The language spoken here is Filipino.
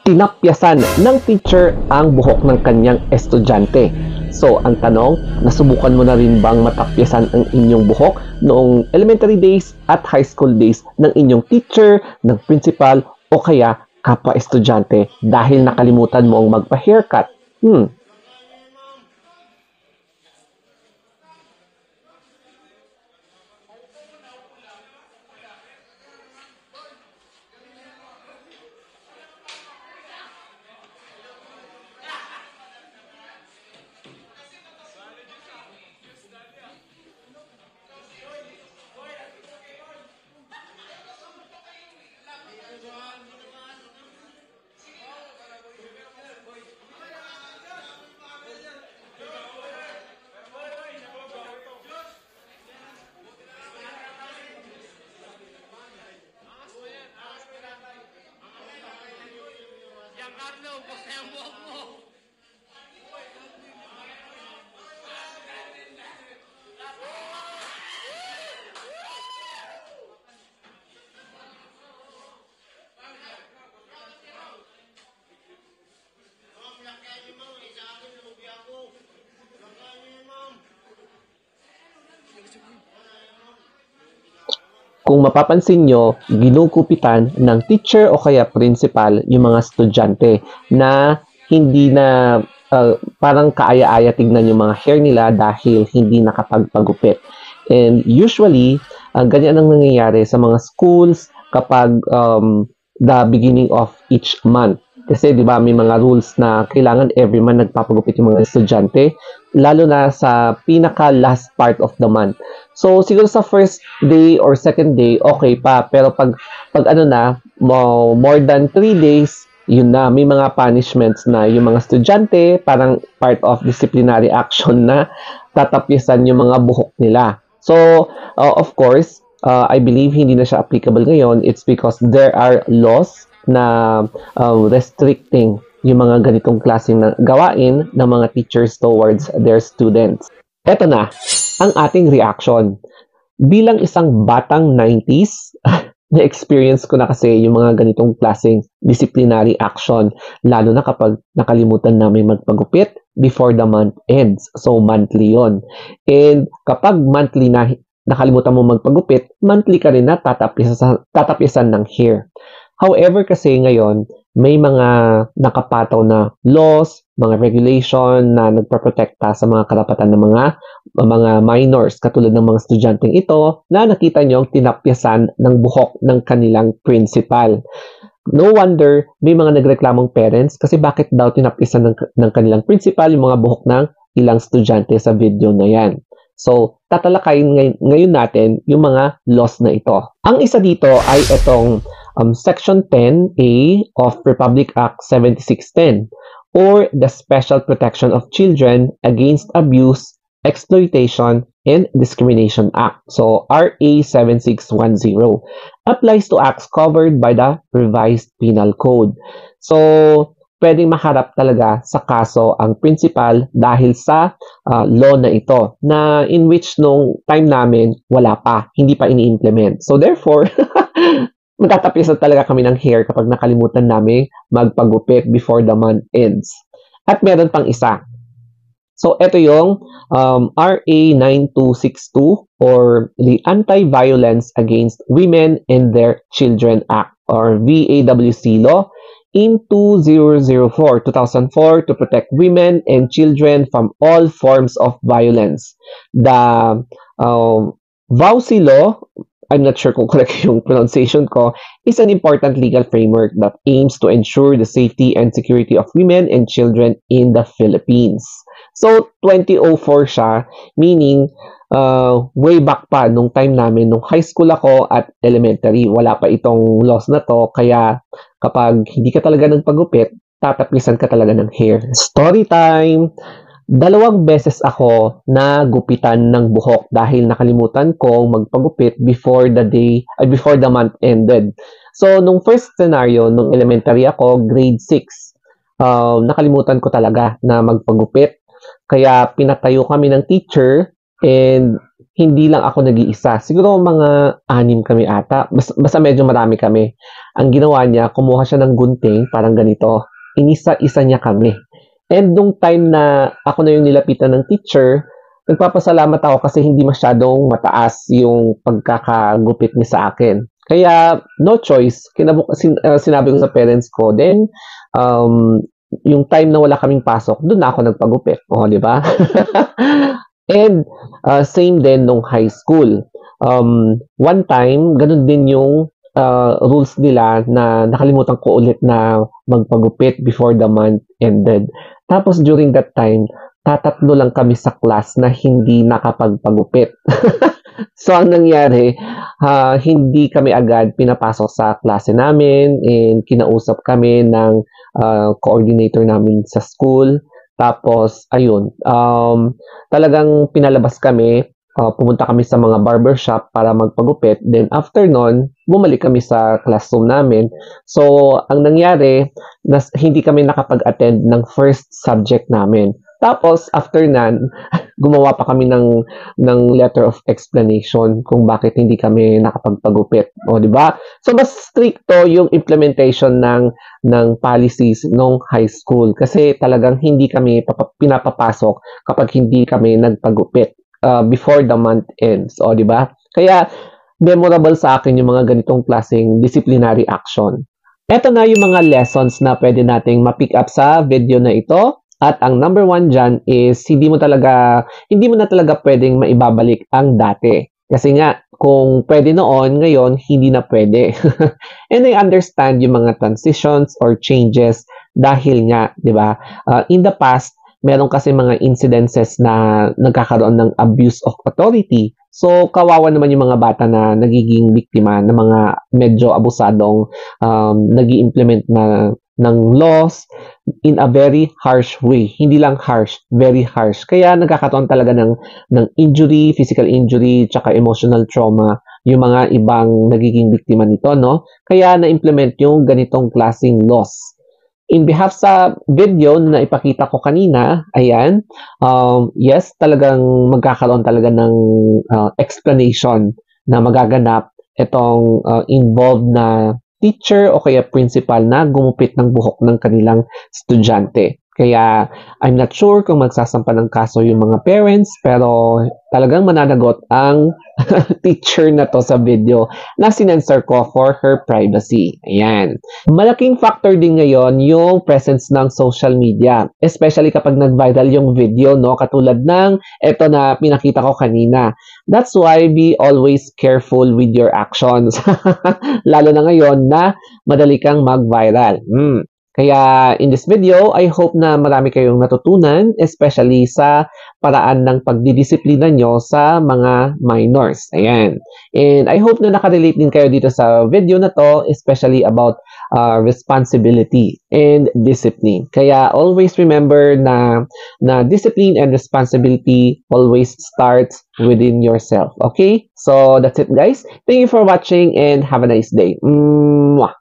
tinapyasan ng teacher ang buhok ng kanyang estudyante. So, ang tanong, nasubukan mo na rin bang matapyasan ang inyong buhok noong elementary days at high school days ng inyong teacher, ng principal, o kaya kapwa-estudyante dahil nakalimutan mo ang magpa-haircut? Kung mapapansin nyo, ginugupitan ng teacher o kaya principal yung mga estudyante na hindi na parang kaaya-aya tignan yung mga hair nila dahil hindi nakapagpagupit. And usually, ganyan ang nangyayari sa mga schools kapag the beginning of each month. Kasi 'di ba may mga rules na kailangan every month nagpapagupit yung mga estudyante, lalo na sa pinaka last part of the month. So siguro sa first day or second day okay pa, pero pag ano na more than 3 days, yun na may mga punishments na yung mga estudyante, parang part of disciplinary action na tatapyasan yung mga buhok nila. So of course, I believe hindi na siya applicable ngayon. It's because there are laws na restricting yung mga ganitong klaseng gawain ng mga teachers towards their students. Eto na, ang ating reaction. Bilang isang batang 90s, na-experience ko na kasi yung mga ganitong klaseng disciplinary action, lalo na kapag nakalimutan namin magpagupit before the month ends. So, monthly yon. And kapag monthly na nakalimutan mo magpagupit, monthly ka rin na tatapyasan ng hair. However, kasi ngayon, may mga nakapataw na laws, mga regulation na nagpaprotekta sa mga karapatan ng mga minors, katulad ng mga estudyanteng ito na nakita nyo tinapyasan ng buhok ng kanilang principal. No wonder may mga nagreklamong parents kasi bakit daw tinapyasan ng kanilang principal yung mga buhok ng ilang estudyante sa video na yan. So, tatalakayin ngayon natin yung mga laws na ito. Ang isa dito ay itong Section 10A of Republic Act 7610 or the Special Protection of Children Against Abuse, Exploitation, and Discrimination Act. So, RA 7610 applies to acts covered by the Revised Penal Code. So, pwedeng maharap talaga sa kaso ang principal dahil sa law na ito, na in which nung time namin wala pa, hindi pa ini-implement. So therefore, magtatapyasan talaga kami ng hair kapag nakalimutan namin magpagupit before the month ends. At meron pang isa. So ito yung RA 9262 or the Anti-Violence Against Women and Their Children Act or VAWC law in 2004 to protect women and children from all forms of violence. The VAWC law, I'm not sure kung correct yung pronunciation ko, is an important legal framework that aims to ensure the safety and security of women and children in the Philippines. So, 2004 siya, meaning way back pa nung time namin, nung high school ako at elementary, wala pa itong laws na to, kaya kapag hindi ka talaga nagpagupit, tatapyasan ka talaga ng hair. Story time! 2 beses ako na gupitan ng buhok dahil nakalimutan kong magpagupit before the month ended. So, nung first scenario, nung elementary ako, grade 6, nakalimutan ko talaga na magpagupit. Kaya pinatayo kami ng teacher and hindi lang ako nag-iisa. Siguro mga 6 kami ata. Basta medyo marami kami. Ang ginawa niya, kumuha siya ng gunting, parang ganito. Inisa-isa niya kami. And nung time na ako na yung nilapitan ng teacher, nagpapasalamat ako kasi hindi masyadong mataas yung pagkakagupit niya sa akin. Kaya, no choice. Sinabi ko sa parents ko. Then, um, yung time na wala kaming pasok, doon na ako nagpagupit. O, di ba? And same din nung high school. One time, ganun din yung rules nila na nakalimutan ko ulit na magpagupit before the month ended. Tapos during that time, tatatlo lang kami sa class na hindi nakapagpagupit. So, ang nangyari, hindi kami agad pinapasok sa klase namin and kinausap kami ng coordinator namin sa school. Tapos, ayun, talagang pinalabas kami, pumunta kami sa mga barbershop para magpagupit. Then, after nun, bumalik kami sa classroom namin. So, ang nangyari, hindi kami nakapag-attend ng first subject namin. Tapos, after nan, gumawa pa kami ng letter of explanation kung bakit hindi kami nakapagpagupit. O, di ba? So, mas stricto yung implementation ng policies nung high school kasi talagang hindi kami pinapapasok kapag hindi kami nagpagupit before the month ends. O, di ba? Kaya, memorable sa akin yung mga ganitong klaseng disciplinary action. Ito na yung mga lessons na pwede nating ma-pick up sa video na ito. At ang number 1 dyan is hindi mo na talaga pwedeng maibabalik ang dati. Kasi nga, kung pwede noon, ngayon, hindi na pwede. And I understand yung mga transitions or changes dahil nga, di ba? In the past, meron kasi mga incidences na nagkakaroon ng abuse of authority. So, kawawa naman yung mga bata na nagiging biktima ng mga medyo abusadong nag-i-implement ng laws in a very harsh way. Hindi lang harsh, very harsh. Kaya nagkakataon talaga ng injury, physical injury, tsaka emotional trauma yung mga ibang nagiging biktima nito, no? Kaya na-implement yung ganitong klaseng laws. In behalf sa video na ipakita ko kanina, ayan, yes, talagang magkakaroon talaga ng explanation na magaganap itong involved na teacher o kaya principal na gumupit ng buhok ng kanilang estudyante. Kaya I'm not sure kung magsasampa ng kaso yung mga parents pero talagang mananagot ang teacher na to sa video na sinensor ko for her privacy. Ayan. Malaking factor din ngayon yung presence ng social media, especially kapag nag-viral yung video, no? Katulad ng eto na pinakita ko kanina. That's why be always careful with your actions. Lalo na ngayon na madali kang mag-viral. Kaya in this video, I hope na marami kayong natutunan, especially sa paraan ng pagdidisiplina nyo sa mga minors. Ayan. And I hope na nakarelate din kayo dito sa video na to, especially about responsibility and discipline. Kaya always remember na discipline and responsibility always starts within yourself. Okay? So that's it, guys. Thank you for watching and have a nice day. Mwah!